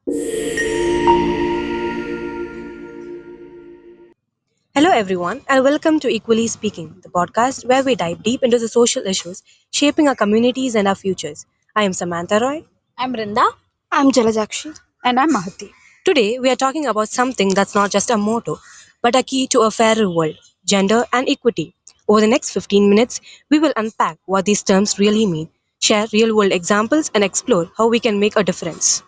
Hello, everyone, and welcome to Equally Speaking, the podcast where we dive deep into the social issues shaping our communities and our futures. I am Samantha Roy. I'm Rinda. I'm Jalajakshi. And I'm Mahati. Today, we are talking about something that's not just a motto, but a key to a fairer world gender and equity. Over the next 15 minutes, we will unpack what these terms really mean, share real world examples, and explore how we can make a difference.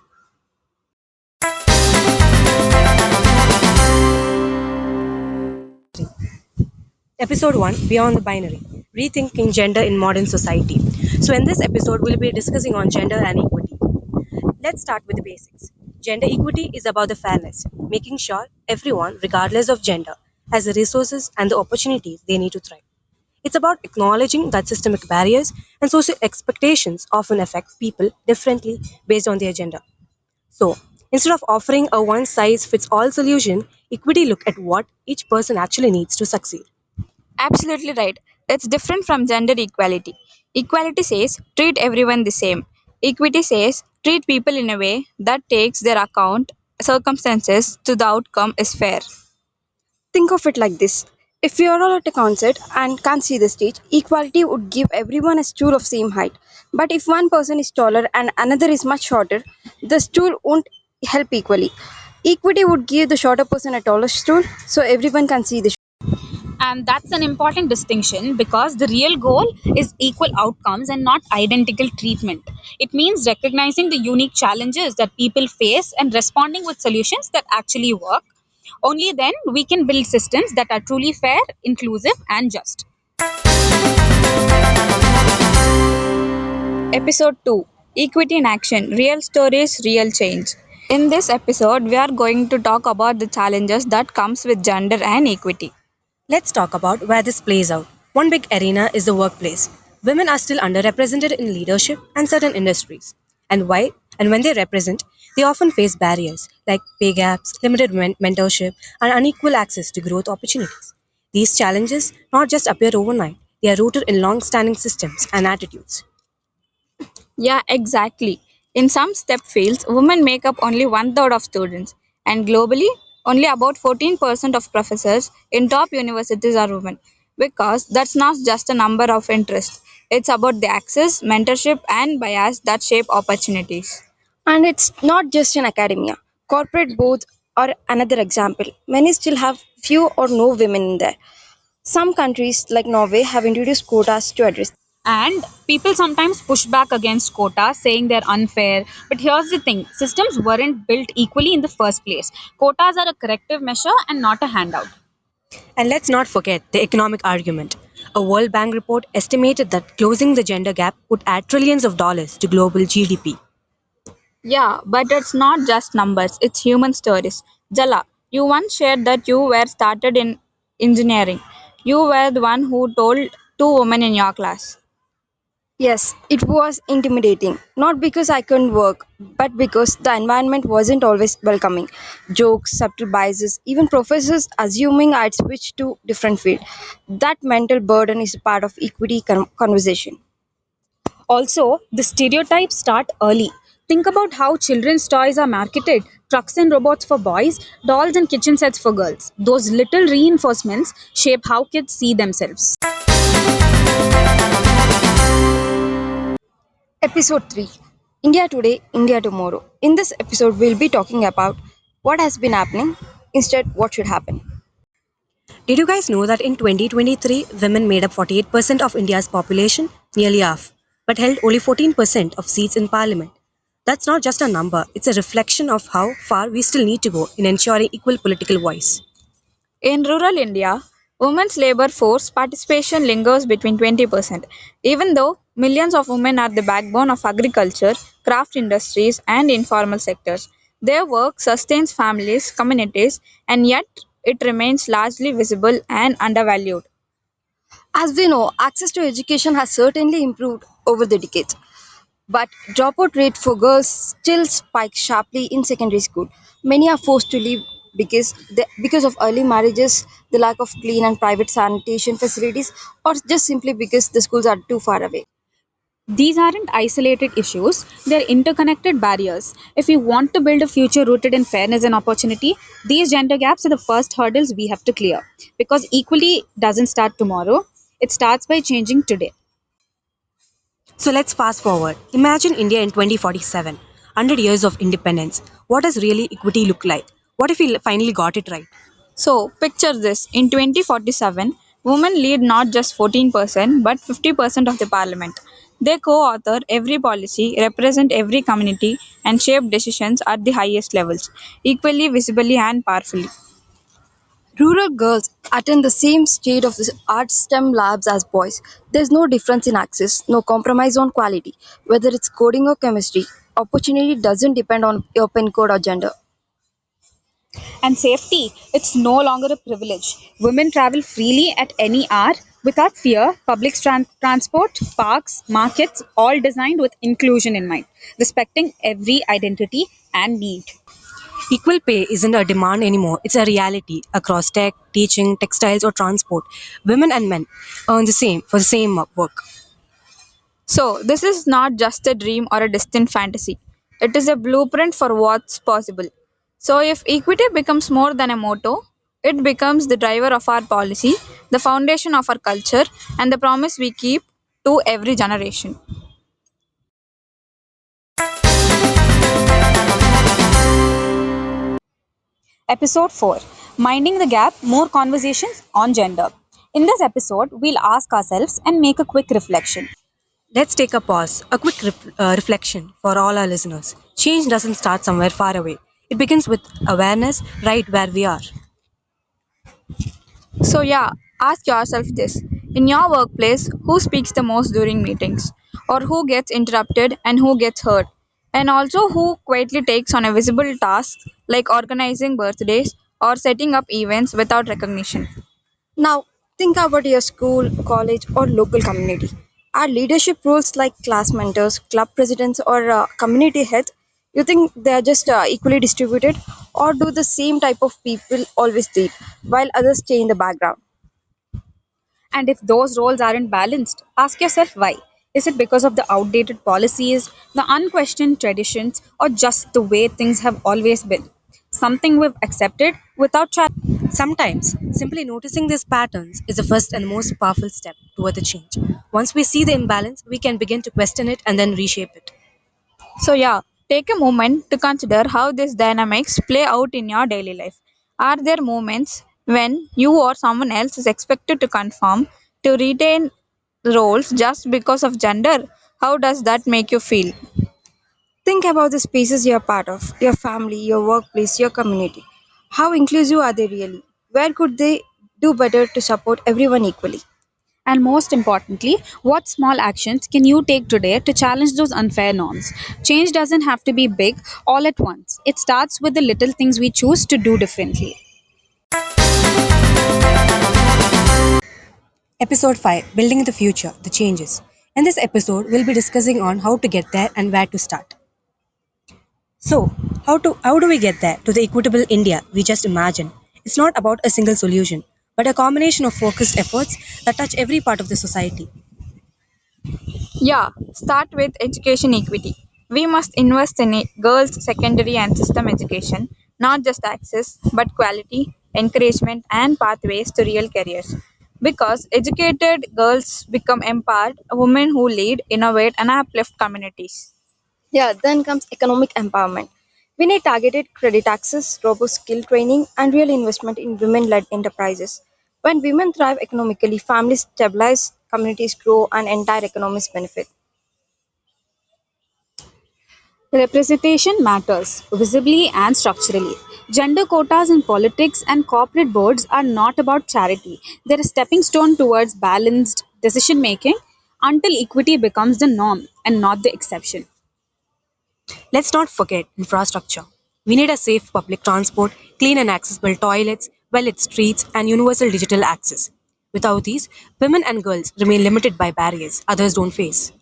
Episode 1 Beyond the Binary Rethinking Gender in Modern Society. So, in this episode, we'll be discussing on gender and equity. Let's start with the basics. Gender equity is about the fairness, making sure everyone, regardless of gender, has the resources and the opportunities they need to thrive. It's about acknowledging that systemic barriers and social expectations often affect people differently based on their gender. So, instead of offering a one size fits all solution, equity look at what each person actually needs to succeed. Absolutely right. It's different from gender equality. Equality says treat everyone the same. Equity says treat people in a way that takes their account circumstances to the outcome is fair. Think of it like this. If we are all at a concert and can't see the stage, equality would give everyone a stool of same height. But if one person is taller and another is much shorter, the stool won't help equally. Equity would give the shorter person a taller stool so everyone can see the And that's an important distinction because the real goal is equal outcomes and not identical treatment. It means recognizing the unique challenges that people face and responding with solutions that actually work. Only then we can build systems that are truly fair, inclusive, and just. Episode 2 Equity in Action Real Stories, Real Change. In this episode, we are going to talk about the challenges that comes with gender and equity. Let's talk about where this plays out. One big arena is the workplace. Women are still underrepresented in leadership and certain industries. And when they represent, they often face barriers like pay gaps, limited mentorship, and unequal access to growth opportunities. These challenges not just appear overnight, they are rooted in long-standing systems and attitudes. Yeah, exactly. In some STEP fields, women make up only one third of students, and globally, only about 14% of professors in top universities are women. Because that's not just a number of interest, it's about the access, mentorship, and bias that shape opportunities. And it's not just in academia. Corporate boards are another example. Many still have few or no women in there. Some countries like Norway have introduced quotas to address. And people sometimes push back against quotas, saying they're unfair. But here's the thing systems weren't built equally in the first place. Quotas are a corrective measure and not a handout. And let's not forget the economic argument. A World Bank report estimated that closing the gender gap would add trillions of dollars to global GDP. Yeah, but it's not just numbers, it's human stories. Jala, you once shared that you were started in engineering. You were the one who told two women in your class. Yes, it was intimidating, not because I couldn't work, but because the environment wasn't always welcoming. Jokes, subtle biases, even professors assuming I'd switch to different field. That mental burden is part of equity conversation. Also, the stereotypes start early. Think about how children's toys are marketed trucks and robots for boys, dolls and kitchen sets for girls. Those little reinforcements shape how kids see themselves. Episode 3 India Today, India Tomorrow. In this episode, we'll be talking about what has been happening, instead, what should happen. Did you guys know that in 2023, women made up 48% of India's population, nearly half, but held only 14% of seats in parliament? That's not just a number, it's a reflection of how far we still need to go in ensuring equal political voice. In rural India, women's labor force participation lingers between 20%. Even though millions of women are the backbone of agriculture, craft industries, and informal sectors, their work sustains families, communities, and yet it remains largely visible and undervalued. As we know, access to education has certainly improved over the decades, but dropout rate for girls still spikes sharply in secondary school. Many are forced to leave because of early marriages, the lack of clean and private sanitation facilities, or just simply because the schools are too far away. These aren't isolated issues, they're interconnected barriers. If we want to build a future rooted in fairness and opportunity, these gender gaps are the first hurdles we have to clear. Because equality doesn't start tomorrow, it starts by changing today. So let's fast forward. Imagine India in 2047, 100 years of independence. What does really equity look like? What if we finally got it right? So, picture this in 2047, women lead not just 14% but 50% of the parliament. They co author every policy, represent every community, and shape decisions at the highest levels, equally visibly and powerfully. Rural girls attend the same state of the art STEM labs as boys. There's no difference in access, no compromise on quality. Whether it's coding or chemistry, opportunity doesn't depend on your pin code or gender. And safety, it's no longer a privilege. Women travel freely at any hour without fear. Public transport, parks, markets, all designed with inclusion in mind, respecting every identity and need. Equal pay isn't a demand anymore, it's a reality across tech, teaching, textiles, or transport. Women and men earn the same for the same work. So, this is not just a dream or a distant fantasy. It is a blueprint for what's possible. So, if equity becomes more than a motto, it becomes the driver of our policy, the foundation of our culture, and the promise we keep to every generation. Episode 4, Minding the Gap, More Conversations on Gender. In this episode, we'll ask ourselves and make a quick reflection. Let's take a pause, a quick reflection for all our listeners. Change doesn't start somewhere far away, it begins with awareness right where we are. So, yeah, ask yourself this. In your workplace, who speaks the most during meetings? Or who gets interrupted and who gets hurt? And also, who quietly takes on a visible task like organizing birthdays or setting up events without recognition? Now, think about your school, college, or local community. Are leadership roles like class mentors, club presidents, or community heads, you think they are just equally distributed, or do the same type of people always lead, while others stay in the background? And if those roles aren't balanced, ask yourself why. Is it because of the outdated policies, the unquestioned traditions, or just the way things have always been? Something we've accepted without challenge. Sometimes, simply noticing these patterns is the first and most powerful step toward the change. Once we see the imbalance, we can begin to question it and then reshape it. So, yeah, take a moment to consider how these dynamics play out in your daily life. Are there moments when you or someone else is expected to conform, to retain roles just because of gender? How does that make you feel? Think about the spaces you're part of, your family, your workplace, your community. How inclusive are they really? Where could they do better to support everyone equally? And most importantly, what small actions can you take today to challenge those unfair norms? Change doesn't have to be big all at once, it starts with the little things we choose to do differently. Episode 5, Building the Future, The Changes. In this episode, we'll be discussing on how to get there and where to start. So, how do we get there to the equitable India we just imagined? It's not about a single solution, but a combination of focused efforts that touch every part of the society. Yeah, start with education equity. We must invest in girls' secondary and system education, not just access, but quality, encouragement, and pathways to real careers. Because educated girls become empowered women who lead, innovate, and uplift communities. Yeah, then comes economic empowerment. We need targeted credit access, robust skill training, and real investment in women led enterprises. When women thrive economically, families stabilize, communities grow, and entire economies benefit. Representation matters, visibly and structurally. Gender quotas in politics and corporate boards are not about charity. They're a stepping stone towards balanced decision making until equity becomes the norm and not the exception. Let's not forget infrastructure. We need a safe public transport, clean and accessible toilets, well lit streets, and universal digital access. Without these, women and girls remain limited by barriers others don't face.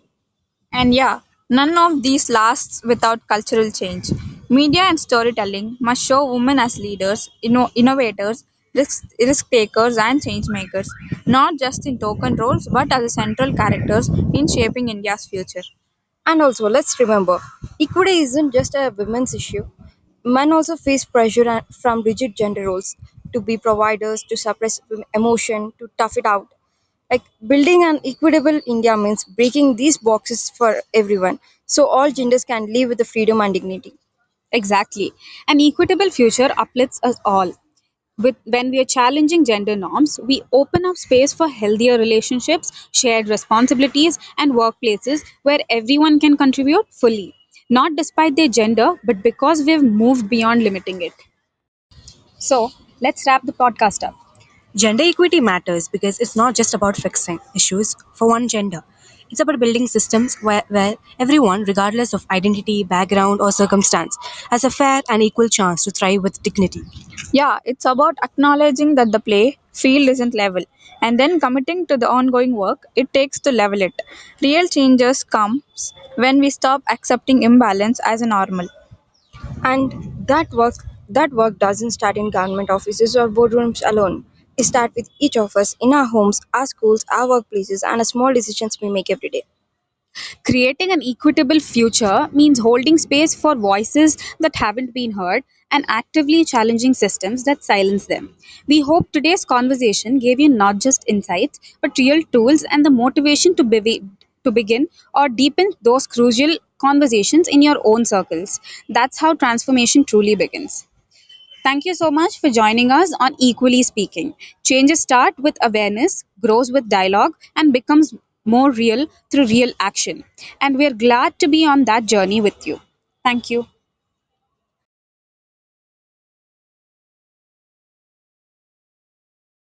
And yeah, none of these lasts without cultural change. Media and storytelling must show women as leaders, innovators, risk takers, and change makers, not just in token roles but as central characters in shaping India's future. And also, let's remember, equity isn't just a women's issue. Men also face pressure from rigid gender roles to be providers, to suppress emotion, to tough it out. Like building an equitable India means breaking these boxes for everyone so all genders can live with the freedom and dignity. Exactly. An equitable future uplifts us all. When we are challenging gender norms, we open up space for healthier relationships, shared responsibilities, and workplaces where everyone can contribute fully, not despite their gender, but because we've moved beyond limiting it. So, let's wrap the podcast up. Gender equity matters because it's not just about fixing issues for one gender. It's about building systems where everyone, regardless of identity, background, or circumstance, has a fair and equal chance to thrive with dignity. Yeah, it's about acknowledging that the play field isn't level and then committing to the ongoing work it takes to level it. Real changes comes when we stop accepting imbalance as a normal. And that work doesn't start in government offices or boardrooms alone. It starts with each of us in our homes, our schools, our workplaces, and the small decisions we make every day. Creating an equitable future means holding space for voices that haven't been heard and actively challenging systems that silence them. We hope today's conversation gave you not just insights, but real tools and the motivation to begin or deepen those crucial conversations in your own circles. That's how transformation truly begins. Thank you so much for joining us on Equally Speaking. Changes start with awareness, grows with dialogue, and becomes more real through real action. And we're glad to be on that journey with you. Thank you.